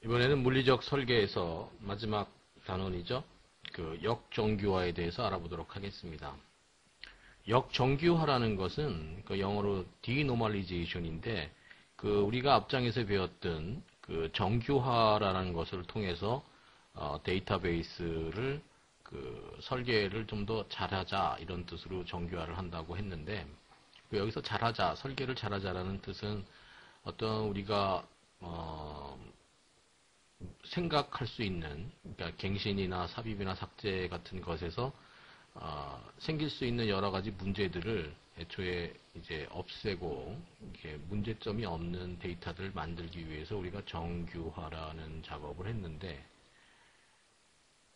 이번에는 물리적 설계에서 마지막 단원이죠. 그 역정규화에 대해서 알아보도록 하겠습니다. 역정규화라는 것은 그 영어로 denormalization인데 그 우리가 앞장에서 배웠던 그 정규화라는 것을 통해서 데이터베이스를 그 설계를 좀 더 잘하자 이런 뜻으로 정규화를 한다고 했는데 그 여기서 잘하자, 설계를 잘하자라는 뜻은 어떤 우리가 생각할 수 있는, 그러니까 갱신이나 삽입이나 삭제 같은 것에서 생길 수 있는 여러 가지 문제들을 애초에 이제 없애고 이렇게 문제점이 없는 데이터들을 만들기 위해서 우리가 정규화라는 작업을 했는데,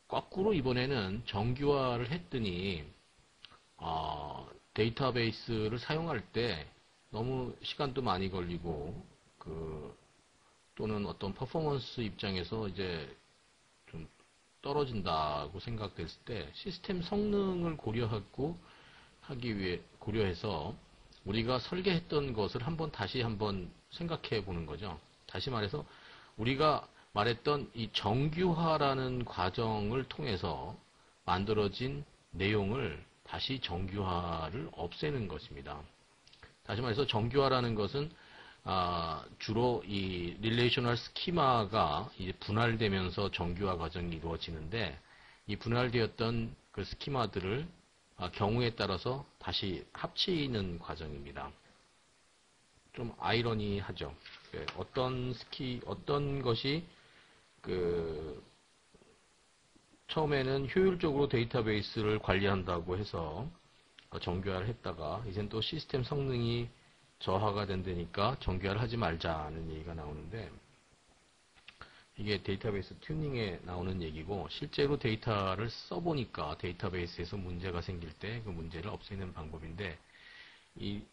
거꾸로 이번에는 정규화를 했더니 데이터베이스를 사용할 때 너무 시간도 많이 걸리고 또는 어떤 퍼포먼스 입장에서 이제 좀 떨어진다고 생각됐을 때 시스템 성능을 고려해서 우리가 설계했던 것을 다시 한번 생각해 보는 거죠. 다시 말해서 우리가 말했던 이 정규화라는 과정을 통해서 만들어진 내용을 다시 정규화를 없애는 것입니다. 다시 말해서 정규화라는 것은 주로 이 릴레이셔널 스키마가 이제 분할되면서 정규화 과정이 이루어지는데, 이 분할되었던 그 스키마들을 경우에 따라서 다시 합치는 과정입니다. 좀 아이러니하죠. 어떤 것이 처음에는 효율적으로 데이터베이스를 관리한다고 해서 정규화를 했다가 이젠 또 시스템 성능이 저하가 된다니까 정규화를 하지 말자는 얘기가 나오는데, 이게 데이터베이스 튜닝에 나오는 얘기고, 실제로 데이터를 써보니까 데이터베이스에서 문제가 생길 때 그 문제를 없애는 방법인데,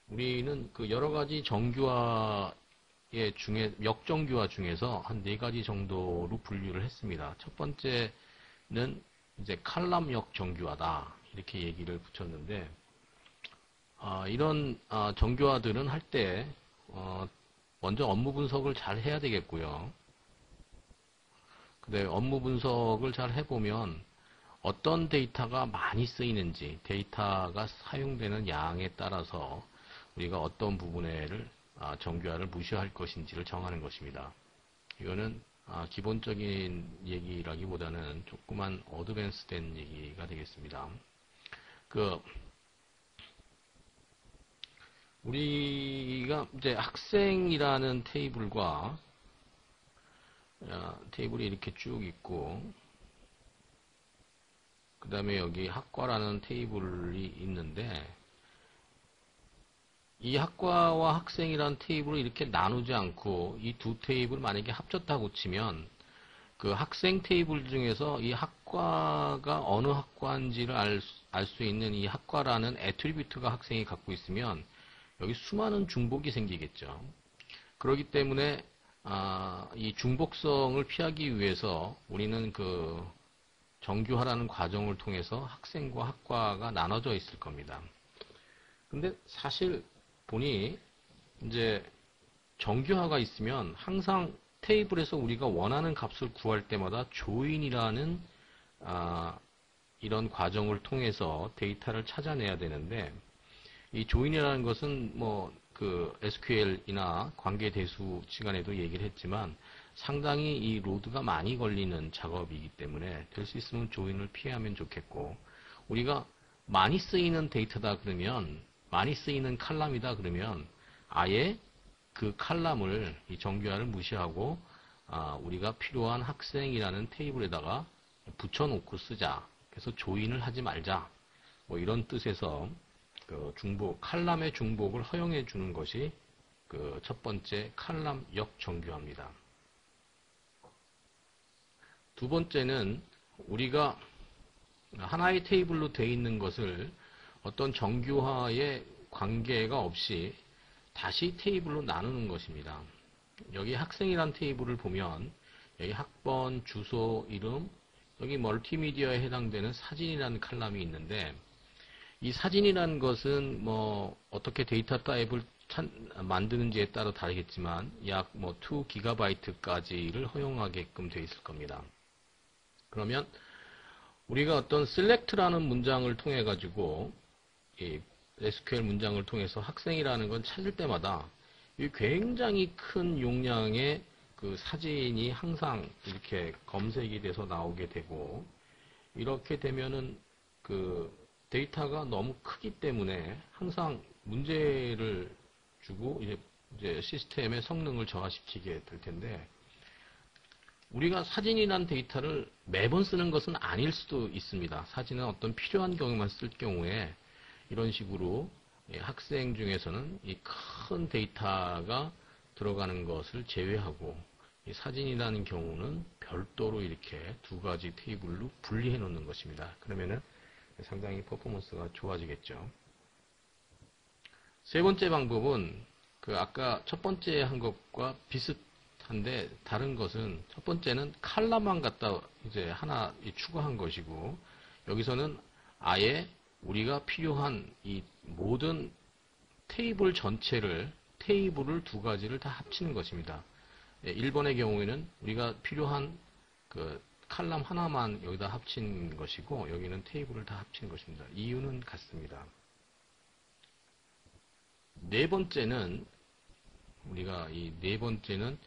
우리는 그 여러 가지 역정규화 중에서 한 4가지 정도로 분류를 했습니다. 첫 번째는 이제 칼럼 역정규화다, 이렇게 얘기를 붙였는데, 이런 정규화들은 할 때 먼저 업무 분석을 잘 해야 되겠고요. 근데 업무 분석을 잘 해보면 어떤 데이터가 많이 쓰이는지, 데이터가 사용되는 양에 따라서 우리가 어떤 부분을 정규화를 무시할 것인지를 정하는 것입니다. 이거는 기본적인 얘기라기보다는 조그만 어드밴스된 얘기가 되겠습니다. 우리가 이제 학생이라는 테이블이 이렇게 쭉 있고, 그 다음에 여기 학과라는 테이블이 있는데, 이 학과와 학생이라는 테이블을 이렇게 나누지 않고 이 두 테이블을 만약에 합쳤다고 치면 그 학생 테이블 중에서 이 학과가 어느 학과인지를 알 수 있는 이 학과라는 애트리뷰트가 학생이 갖고 있으면 여기 수많은 중복이 생기겠죠. 그렇기 때문에 이 중복성을 피하기 위해서 우리는 그 정규화라는 과정을 통해서 학생과 학과가 나눠져 있을 겁니다. 근데 사실 보니 이제 정규화가 있으면 항상 테이블에서 우리가 원하는 값을 구할 때마다 조인이라는 이런 과정을 통해서 데이터를 찾아내야 되는데, 이 조인이라는 것은 SQL이나 관계대수 시간에도 얘기를 했지만 상당히 이 로드가 많이 걸리는 작업이기 때문에 될 수 있으면 조인을 피하면 좋겠고, 우리가 많이 쓰이는 데이터다 그러면, 많이 쓰이는 칼럼이다 그러면 아예 그 칼럼을, 이 정규화를 무시하고 우리가 필요한 학생이라는 테이블에다가 붙여놓고 쓰자. 그래서 조인을 하지 말자. 이런 뜻에서 칼럼의 중복을 허용해 주는 것이 첫 번째 칼럼 역정규화입니다. 두 번째는 우리가 하나의 테이블로 되어 있는 것을 어떤 정규화의 관계가 없이 다시 테이블로 나누는 것입니다. 여기 학생이란 테이블을 보면 여기 학번, 주소, 이름, 여기 멀티미디어에 해당되는 사진이라는 칼럼이 있는데, 이 사진이라는 것은 어떻게 데이터 만드는지에 따라 다르겠지만 약 뭐 2GB까지를 허용하게끔 되어 있을 겁니다. 그러면 우리가 어떤 select라는 문장을 통해 가지고 이 SQL 문장을 통해서 학생이라는 건 찾을 때마다 이 굉장히 큰 용량의 그 사진이 항상 이렇게 검색이 돼서 나오게 되고, 이렇게 되면은 그 데이터가 너무 크기 때문에 항상 문제를 주고 이제 시스템의 성능을 저하시키게 될 텐데, 우리가 사진이란 데이터를 매번 쓰는 것은 아닐 수도 있습니다. 사진은 어떤 필요한 경우만 쓸 경우에 이런 식으로 학생 중에서는 이 큰 데이터가 들어가는 것을 제외하고 이 사진이라는 경우는 별도로 이렇게 두 가지 테이블로 분리해 놓는 것입니다. 그러면은 상당히 퍼포먼스가 좋아지겠죠. 세 번째 방법은 그 아까 첫 번째 한 것과 비슷한데 다른 것은, 첫 번째는 칼럼만 갖다 이제 하나 추가한 것이고, 여기서는 아예 우리가 필요한 이 모든 테이블 전체를, 테이블을 두 가지를 다 합치는 것입니다. 1번의 경우에는 우리가 필요한 그 칼럼 하나만 여기다 합친 것이고, 여기는 테이블을 다 합친 것입니다. 이유는 같습니다. 네 번째는, 우리가 이 네 번째는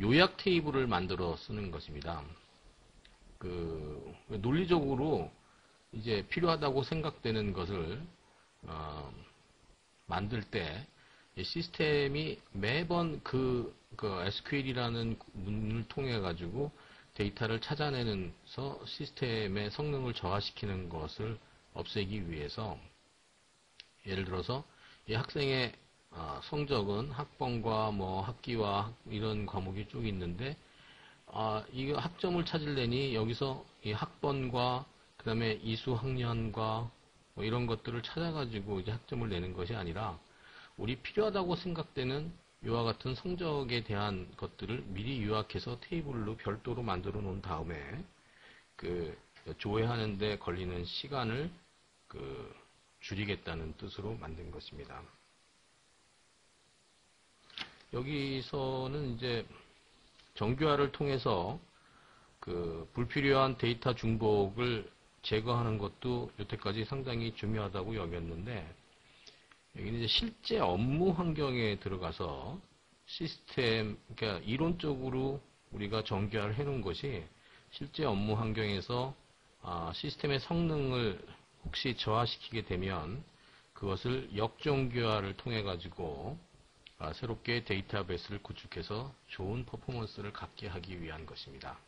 요약 테이블을 만들어 쓰는 것입니다. 그 논리적으로 이제 필요하다고 생각되는 것을 만들 때 시스템이 매번 그 SQL이라는 문을 통해 가지고 데이터를 찾아내면서 시스템의 성능을 저하시키는 것을 없애기 위해서, 예를 들어서 이 학생의 성적은 학번과 뭐 학기와 이런 과목이 쭉 있는데, 이거 학점을 찾으려니 여기서 이 학번과 그 다음에 이수 학년과 뭐 이런 것들을 찾아가지고 이제 학점을 내는 것이 아니라, 우리 필요하다고 생각되는 이와 같은 성적에 대한 것들을 미리 요약해서 테이블로 별도로 만들어 놓은 다음에 그 조회하는 데 걸리는 시간을 줄이겠다는 뜻으로 만든 것입니다. 여기서는 이제 정교화를 통해서 그 불필요한 데이터 중복을 제거하는 것도 여태까지 상당히 중요하다고 여겼는데, 여기는 이제 실제 업무 환경에 들어가서 시스템, 그러니까 이론적으로 우리가 정교화를 해놓은 것이 실제 업무 환경에서 시스템의 성능을 혹시 저하시키게 되면 그것을 역정교화를 통해 가지고 새롭게 데이터베이스를 구축해서 좋은 퍼포먼스를 갖게 하기 위한 것입니다.